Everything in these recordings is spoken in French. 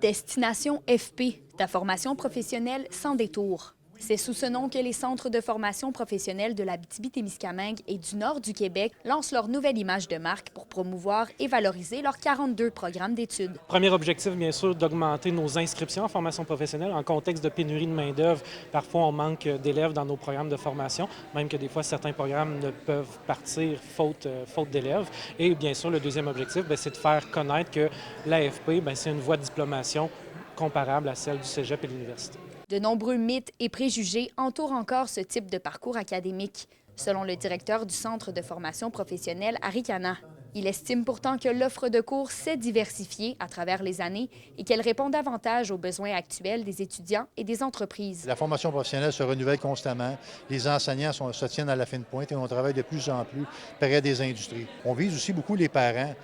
Destination FP, ta formation professionnelle sans détour. C'est sous ce nom que les centres de formation professionnelle de l'Abitibi-Témiscamingue et du nord du Québec lancent leur nouvelle image de marque pour promouvoir et valoriser leurs 42 programmes d'études. Premier objectif, bien sûr, d'augmenter nos inscriptions en formation professionnelle. En contexte de pénurie de main-d'œuvre, parfois on manque d'élèves dans nos programmes de formation, même que des fois certains programmes ne peuvent partir faute d'élèves. Et bien sûr, le deuxième objectif, c'est de faire connaître que l'AFP, c'est une voie de diplomation comparable à celle du cégep et de l'université. De nombreux mythes et préjugés entourent encore ce type de parcours académique, selon le directeur du Centre de formation professionnelle Arikana. Il estime pourtant que l'offre de cours s'est diversifiée à travers les années et qu'elle répond davantage aux besoins actuels des étudiants et des entreprises. La formation professionnelle se renouvelle constamment. Les enseignants se tiennent à la fine pointe et on travaille de plus en plus près des industries. On vise aussi beaucoup les parents,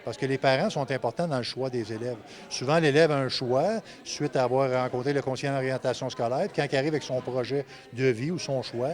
parce que les parents sont importants dans le choix des élèves. Souvent, l'élève a un choix suite à avoir rencontré le conseiller en orientation scolaire. Puis quand il arrive avec son projet de vie ou son choix,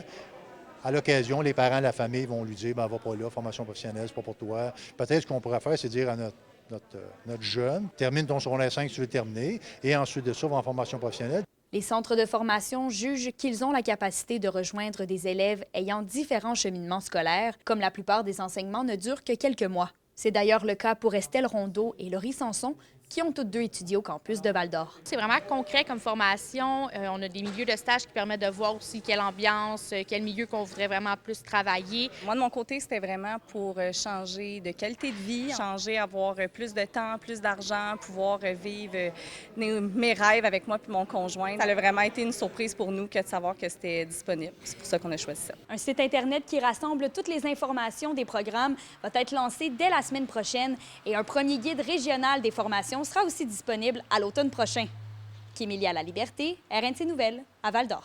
à l'occasion, les parents, la famille vont lui dire « va pas là, formation professionnelle, c'est pas pour toi ». Peut-être ce qu'on pourrait faire, c'est dire à notre jeune, termine ton secondaire 5 si tu veux terminer, et ensuite de ça, va en formation professionnelle. Les centres de formation jugent qu'ils ont la capacité de rejoindre des élèves ayant différents cheminements scolaires, comme la plupart des enseignements ne durent que quelques mois. C'est d'ailleurs le cas pour Estelle Rondeau et Laurie Sanson, qui ont toutes deux étudié au campus de Val-d'Or. C'est vraiment concret comme formation. On a des milieux de stage qui permettent de voir aussi quelle ambiance, quel milieu qu'on voudrait vraiment plus travailler. Moi, de mon côté, c'était vraiment pour changer de qualité de vie, avoir plus de temps, plus d'argent, pouvoir vivre mes rêves avec moi et mon conjoint. Ça a vraiment été une surprise pour nous que de savoir que c'était disponible. C'est pour ça qu'on a choisi ça. Un site Internet qui rassemble toutes les informations des programmes va être lancé dès la semaine prochaine et un premier guide régional des formations sera aussi disponible à l'automne prochain. Kémilia La Liberté, RNC Nouvelles, à Val-d'Or.